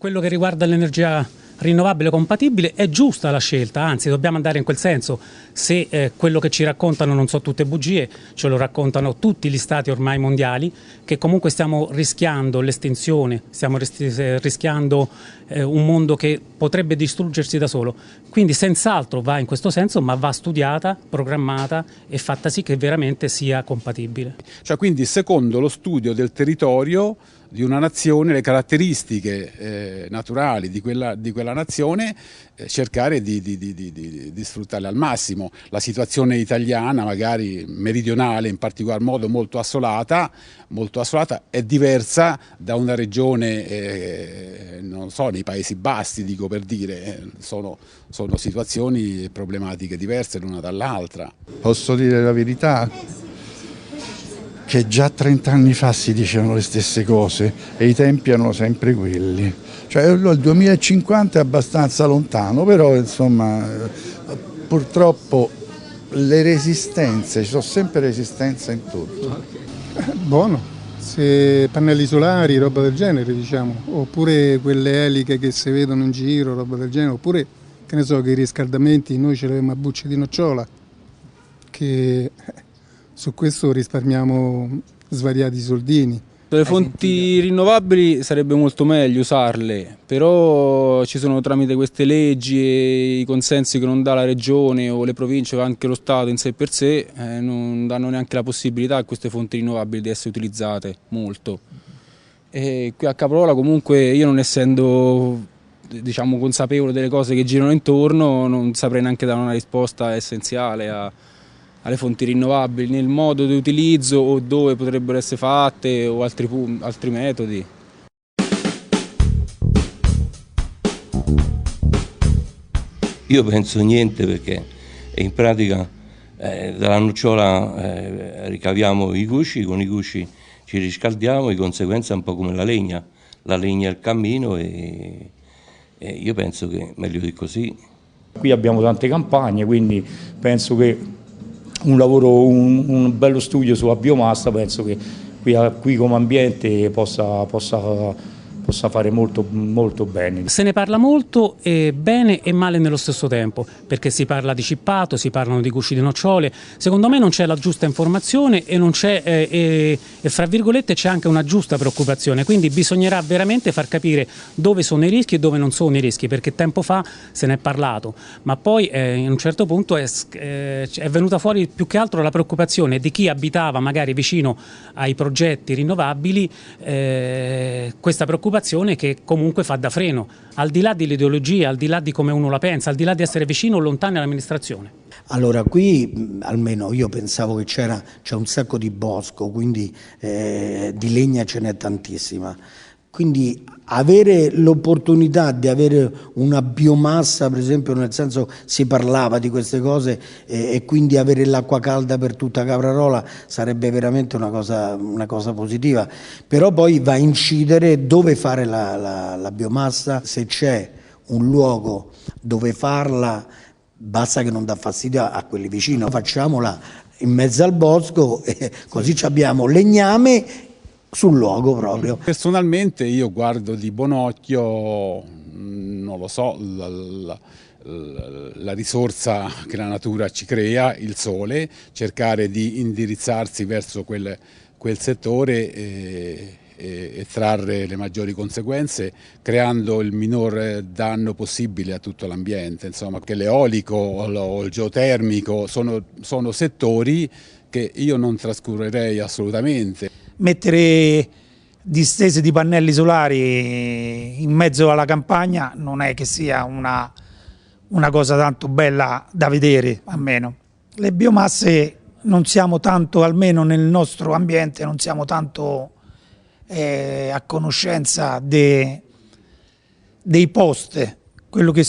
quello che riguarda l'energia rinnovabile compatibile è giusta la scelta, anzi dobbiamo andare in quel senso. Se quello che ci raccontano non sono tutte bugie, ce lo raccontano tutti gli stati ormai mondiali, che comunque stiamo rischiando l'estinzione, stiamo rischiando un mondo che potrebbe distruggersi da solo. Quindi senz'altro va in questo senso, ma va studiata, programmata e fatta sì che veramente sia compatibile. Cioè, quindi secondo lo studio del territorio di una nazione, le caratteristiche naturali di quella nazione, cercare di sfruttarle al massimo. La situazione italiana, magari meridionale in particolar modo, molto assolata, è diversa da una regione, non so, nei Paesi Bassi, dico per dire, sono situazioni e problematiche diverse l'una dall'altra. Posso dire la verità? Che già 30 anni fa si dicevano le stesse cose e i tempi erano sempre quelli. Cioè il 2050 è abbastanza lontano, però insomma purtroppo le resistenze, ci sono sempre resistenze in tutto. Buono, se pannelli solari, roba del genere diciamo, oppure quelle eliche che si vedono in giro, roba del genere, oppure che ne so che i riscaldamenti noi ce l'avevamo a bucce di nocciola, che su questo risparmiamo svariati soldini. Le fonti rinnovabili sarebbe molto meglio usarle, però ci sono tramite queste leggi e i consensi che non dà la regione o le province o anche lo Stato in sé per sé, non danno neanche la possibilità a queste fonti rinnovabili di essere utilizzate molto. E qui a Caprarola comunque io, non essendo diciamo consapevole delle cose che girano intorno, non saprei neanche dare una risposta essenziale alle fonti rinnovabili, nel modo di utilizzo o dove potrebbero essere fatte o altri metodi. Io penso niente, perché in pratica dalla nocciola ricaviamo i gusci, con i gusci ci riscaldiamo, di conseguenza è un po' come la legna è il cammino e io penso che è meglio di così. Qui abbiamo tante campagne, quindi penso che un lavoro, un bello studio sulla biomassa, penso che qui come ambiente possa fare molto, molto bene. Se ne parla molto, bene e male nello stesso tempo, perché si parla di cippato, si parlano di gusci di nocciole. Secondo me non c'è la giusta informazione e non c'è, e fra virgolette c'è anche una giusta preoccupazione, quindi bisognerà veramente far capire dove sono i rischi e dove non sono i rischi, perché tempo fa se ne è parlato, ma poi in un certo punto è venuta fuori più che altro la preoccupazione di chi abitava magari vicino ai progetti rinnovabili, questa preoccupazione che comunque fa da freno, al di là dell'ideologia, al di là di come uno la pensa, al di là di essere vicino o lontano all'amministrazione. Allora qui almeno io pensavo che c'è un sacco di bosco, quindi di legna ce n'è tantissima. Quindi avere l'opportunità di avere una biomassa, per esempio, nel senso si parlava di queste cose e quindi avere l'acqua calda per tutta Caprarola sarebbe veramente una cosa positiva. Però poi va a incidere dove fare la biomassa, se c'è un luogo dove farla, basta che non dà fastidio a quelli vicino. Facciamola in mezzo al bosco, così abbiamo legname sul luogo proprio. Personalmente io guardo di buon occhio, non lo so, la risorsa che la natura ci crea, il sole, cercare di indirizzarsi verso quel settore e trarre le maggiori conseguenze, creando il minor danno possibile a tutto l'ambiente. Insomma, che l'eolico o il geotermico sono settori che io non trascurerei assolutamente. Mettere distese di pannelli solari in mezzo alla campagna non è che sia una cosa tanto bella da vedere, almeno. Le biomasse non siamo tanto, almeno nel nostro ambiente, non siamo tanto a conoscenza dei post, quello che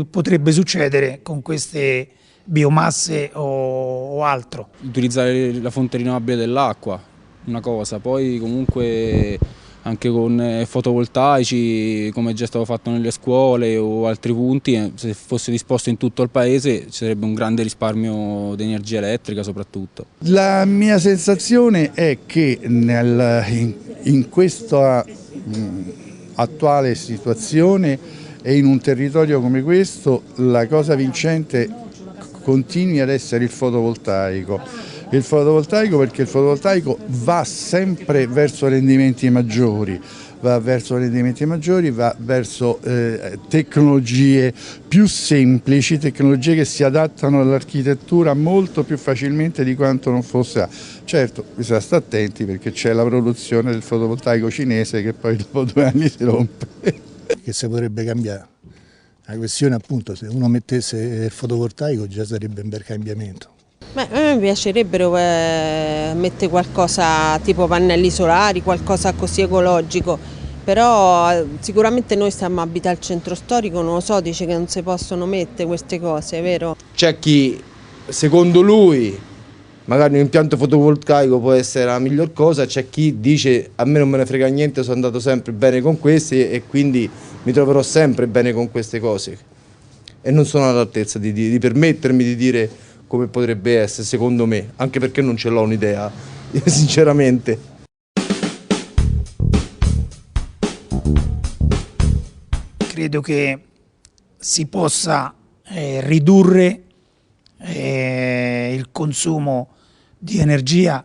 potrebbe succedere con queste biomasse o altro. Utilizzare la fonte rinnovabile dell'acqua, una cosa, poi comunque anche con fotovoltaici, come è già stato fatto nelle scuole o altri punti, se fosse disposto in tutto il paese ci sarebbe un grande risparmio di energia elettrica soprattutto. La mia sensazione è che in questa attuale situazione e in un territorio come questo la cosa vincente continui ad essere il fotovoltaico. Il fotovoltaico, perché il fotovoltaico va sempre verso rendimenti maggiori, va verso tecnologie più semplici, tecnologie che si adattano all'architettura molto più facilmente di quanto non fosse. Certo, bisogna stare attenti perché c'è la produzione del fotovoltaico cinese che poi dopo 2 anni si rompe. Che si potrebbe cambiare. La questione appunto, se uno mettesse il fotovoltaico già sarebbe un bel cambiamento. A me piacerebbero mettere qualcosa tipo pannelli solari, qualcosa così ecologico, però sicuramente noi stiamo abitando al centro storico, non lo so, dice che non si possono mettere queste cose, vero? C'è chi, secondo lui, magari un impianto fotovoltaico può essere la miglior cosa, c'è chi dice a me non me ne frega niente, sono andato sempre bene con questi e quindi mi troverò sempre bene con queste cose e non sono all'altezza di permettermi di dire come potrebbe essere secondo me, anche perché non ce l'ho un'idea, sinceramente. Credo che si possa ridurre il consumo di energia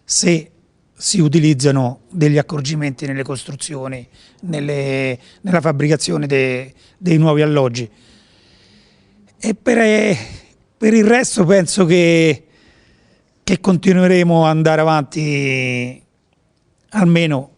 se si utilizzano degli accorgimenti nelle costruzioni, nella fabbricazione dei nuovi alloggi. E per il resto penso che continueremo ad andare avanti almeno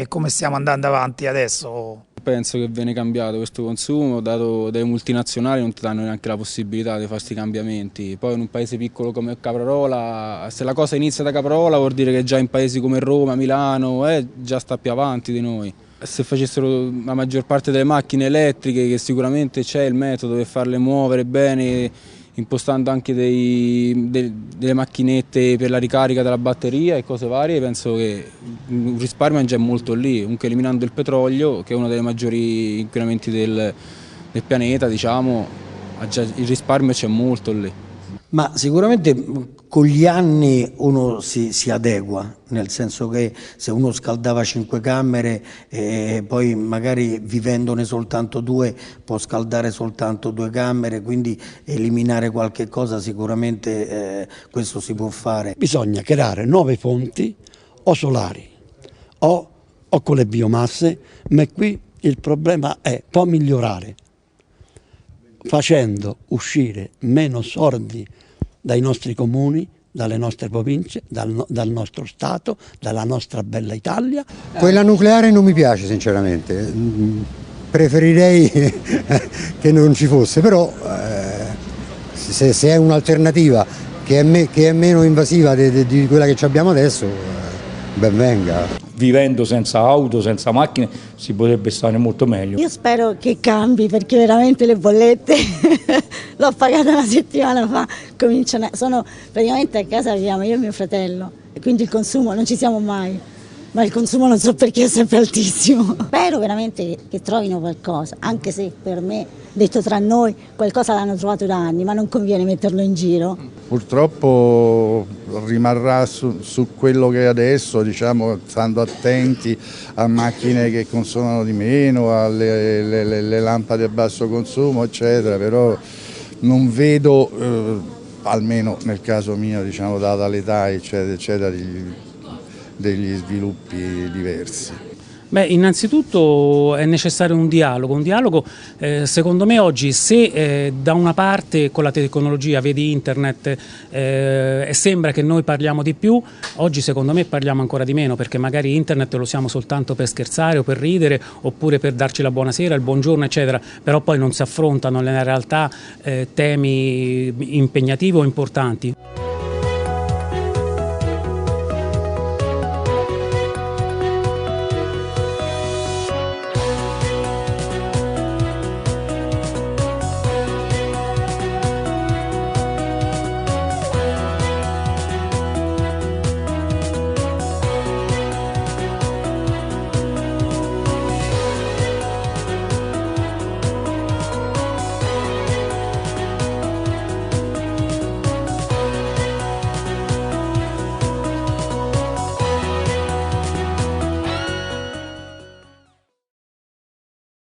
come stiamo andando avanti adesso. Penso che viene cambiato questo consumo, dato dai multinazionali non ti danno neanche la possibilità di fare questi cambiamenti. Poi in un paese piccolo come Caprarola, se la cosa inizia da Caprarola vuol dire che già in paesi come Roma, Milano, già sta più avanti di noi. Se facessero la maggior parte delle macchine elettriche, che sicuramente c'è il metodo per farle muovere bene, impostando anche delle macchinette per la ricarica della batteria e cose varie, penso che un risparmio è già molto lì, comunque eliminando il petrolio, che è uno dei maggiori inquinamenti del pianeta, diciamo, il risparmio c'è molto lì. Ma sicuramente con gli anni uno si adegua, nel senso che se uno scaldava 5 camere e poi magari vivendone soltanto 2 può scaldare soltanto 2 camere, quindi eliminare qualche cosa sicuramente questo si può fare. Bisogna creare nuove fonti o solari o con le biomasse, ma qui il problema può migliorare facendo uscire meno soldi dai nostri comuni, dalle nostre province, dal nostro Stato, dalla nostra bella Italia. Quella nucleare non mi piace sinceramente, preferirei che non ci fosse, però se è un'alternativa che è meno invasiva di quella che abbiamo adesso, ben venga. Vivendo senza auto, senza macchine, si potrebbe stare molto meglio. Io spero che cambi perché veramente le bollette l'ho pagata una settimana fa, sono praticamente a casa viviamo io e mio fratello, quindi il consumo non ci siamo mai, ma il consumo non so perché è sempre altissimo. Spero veramente che trovino qualcosa, anche se per me, detto tra noi, qualcosa l'hanno trovato da anni, ma non conviene metterlo in giro. Purtroppo rimarrà su quello che è adesso, diciamo, stando attenti a macchine che consumano di meno, alle lampade a basso consumo, eccetera, però non vedo, almeno nel caso mio, diciamo, data l'età, eccetera, eccetera, degli sviluppi diversi. Beh, innanzitutto è necessario un dialogo secondo me oggi se da una parte con la tecnologia, vedi internet, sembra che noi parliamo di più, oggi secondo me parliamo ancora di meno, perché magari internet lo usiamo soltanto per scherzare o per ridere oppure per darci la buonasera, il buongiorno eccetera, però poi non si affrontano nella realtà temi impegnativi o importanti.